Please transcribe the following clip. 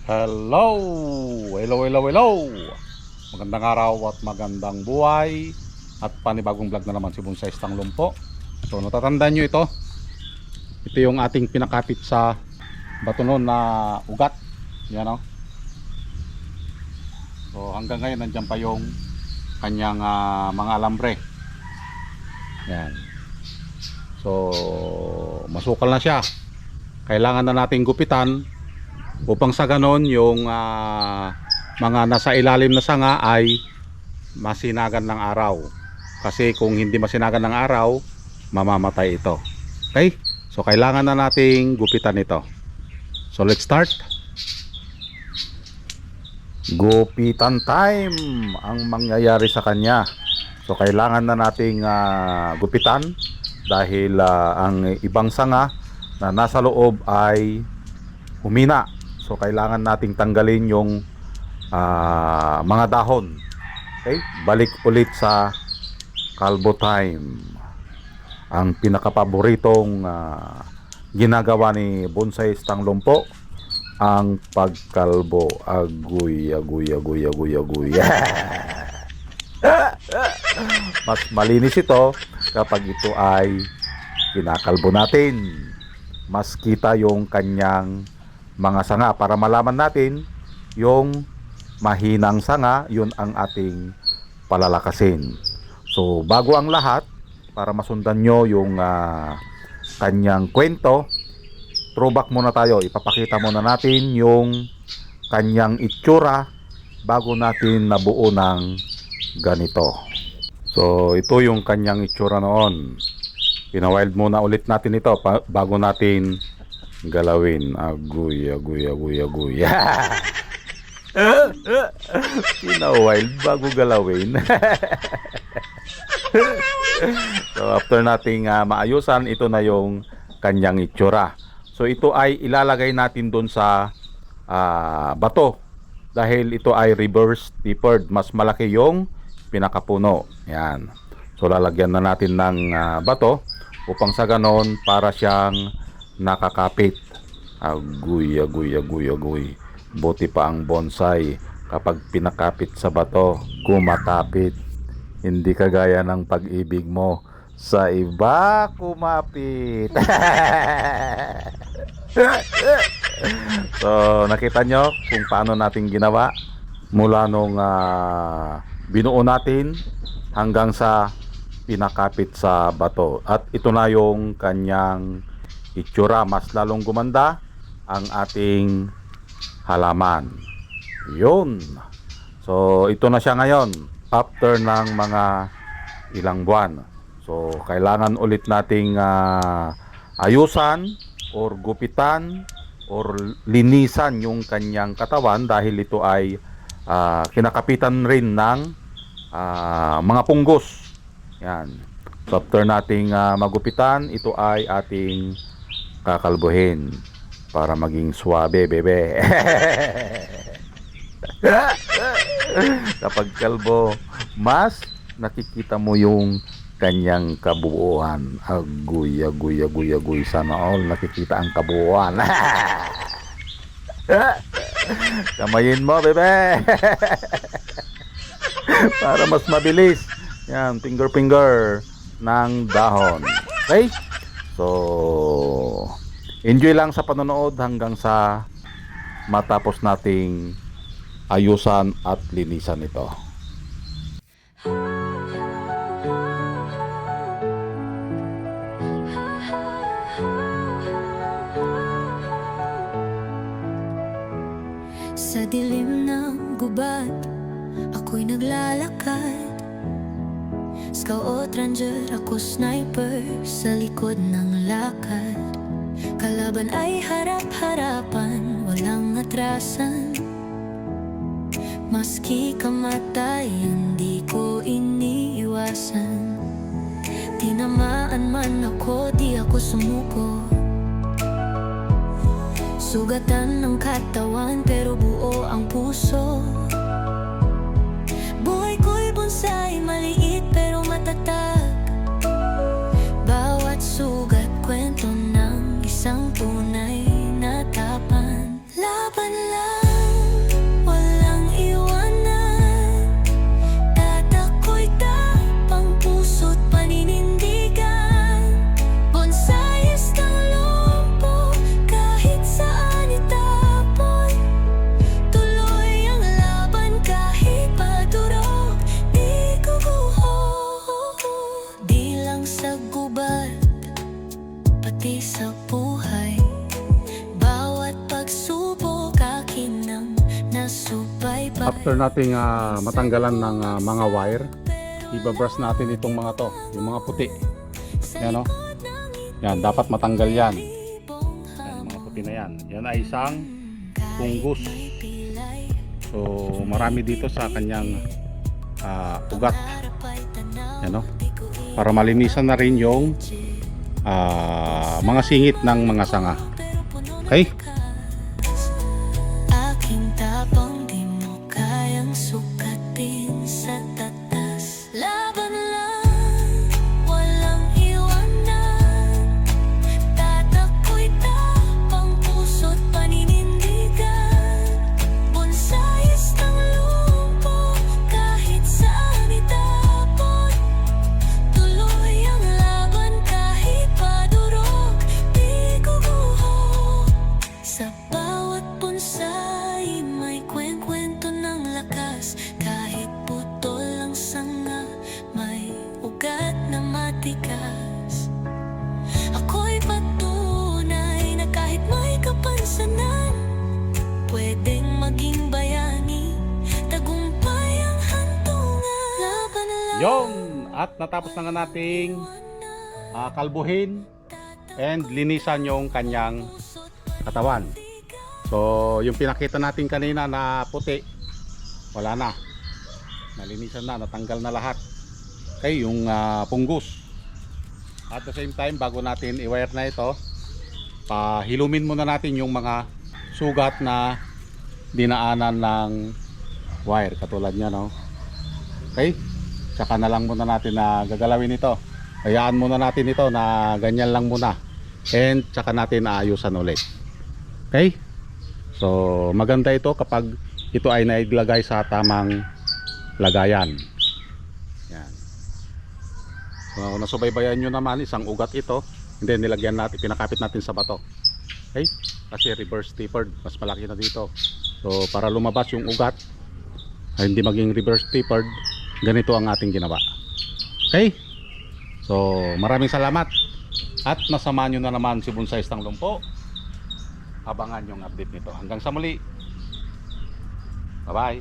Hello! Hello, hello, hello! Magandang araw at magandang buhay. At panibagong vlog na naman si Bonsai Tanglumpo. So natatandaan nyo ito. Ito yung ating pinakapit sa bato noon na ugat. Yan o. So hanggang ngayon nandyan pa yung kanyang mga alambre. Yan. So masukal na siya. Kailangan na nating gupitan upang sa ganon yung mga nasa ilalim na sanga ay masinagan ng araw. Kasi kung hindi masinagan ng araw, mamamatay ito. Okay? So kailangan na nating gupitan ito. So let's start. Gupitan time ang mangyayari sa kanya. So kailangan na nating gupitan dahil ang ibang sanga na nasa loob ay humina. So kailangan nating tanggalin yung mga dahon. Okay? Balik ulit sa kalbo time. Ang pinakapaboritong ginagawa ni Bonsai Tanglumpo, ang pagkalbo. Agoy, agoy, agoy, agoy, agoy. Mas malinis ito kapag ito ay kinakalbo natin. Mas kita yung kanyang mga sanga para malaman natin yung mahinang sanga, yun ang ating palalakasin. So bago ang lahat, para masundan nyo yung kanyang kwento, throwback muna tayo. Ipapakita muna natin yung kanyang itsura bago natin nabuo ng ganito. So ito yung kanyang itsura noon. Pinawild muna ulit natin ito bago natin galawin. Agoy, agoy, agoy, agoy. Pinawild bago galawin. So after nating maayusan, ito na yung kanyang itsura. So ito ay ilalagay natin doon sa bato dahil ito ay reverse tapered. Mas malaki yung pinakapuno. Yan. So lalagyan na natin ng bato upang sa ganon para siyang nakakapit. Agoy, agoy, agoy, agoy. Buti pa ang bonsai kapag pinakapit sa bato, kumakapit. Hindi kagaya ng pag-ibig mo sa iba kumapit. So nakita nyo kung paano natin ginawa mula nung binuo natin hanggang sa pinakapit sa bato. At ito na yung kanyang itsura. Mas lalong gumanda ang ating halaman. Yun. So ito na siya ngayon after ng mga ilang buwan. So kailangan ulit nating ayusan or gupitan or linisan yung kanyang katawan dahil ito ay kinakapitan rin ng mga punggos. Yan. So after nating magupitan, ito ay ating kakalbuhin para maging swabe, bebe. Kapag kalbo, mas nakikita mo yung kanyang kabuuan. Agoy, agoy, agoy, agoy. Sana all nakikita ang kabuuan. Kamayin mo, bebe. Para mas mabilis. Yan, finger ng dahon. Okay? So enjoy lang sa panonood hanggang sa matapos nating ayusan at linisan ito. Sa dilim ng gubat, ako'y naglalakad. Scout ranger, ako sniper sa likod ng lakad. Kalaban ay harap-harapan, walang atrasan. Maski kamatay, hindi ko iniiwasan. Tinamaan man ako, di ako sumuko. Sugatan ng katawan, pero buo ang puso. Buhay ko'y bonsai, maliit pero matatag. Bawat sugat, kwento ng isang tunay na tapan. Laban lang. swerte sa buhay. Bawat pagsubok akin ang nasubaybay. After nating matanggalan ng mga wire, ibabrush natin itong mga to, yung mga puti. Yan, oh. Yan, dapat matanggal yan. Yan, mga puti na yan. Yan ay isang fungus. So, marami dito sa kanyang ugat. Yan, oh. Para malinisan na rin yung mga singit ng mga sanga. Okay? Aking tapang di mo kayang sukatin sa tatas. Laban lang, walang iwanan. Tatakbo'y tapang puso't paninindigan. Bonsais ng lupo, kahit saan itapon. Tuloy ang laban kahit padurog, di guguho. Sa bawat bonsai may kwento ng lakas. Kahit putol ang sanga, may ugat na matikas. Ako'y patunay na kahit may kapansanan, pwedeng maging bayani, tagumpay ang hantungan. Laban lang. Yung at natapos na nga nating kalbuhin and linisan yung kanyang katawan. So, yung pinakita natin kanina na puti, wala na. Nalinisan na, natanggal na lahat. Okay, yung punggus. At the same time, bago natin i-wire na ito, pahilumin muna natin yung mga sugat na dinaanan ng wire. Katulad niya, no? Okay? Tsaka na lang muna natin na gagalawin ito. Hayaan muna natin ito na ganyan lang muna. And tsaka natin aayusan ulit. Okay? So, maganda ito kapag ito ay nailagay sa tamang lagayan. Yan. So, nasubaybayan nyo naman, isang ugat ito. And then nilagyan natin, pinakapit natin sa bato. Okay? Kasi reverse tapered, mas malaki na dito. So, para lumabas yung ugat, ay hindi maging reverse tapered, ganito ang ating ginawa. Okay? So, maraming salamat. At nasamahan nyo na naman si Bonsais ng Lumpo. Abangan yung update nito. Hanggang sa muli. Bye-bye.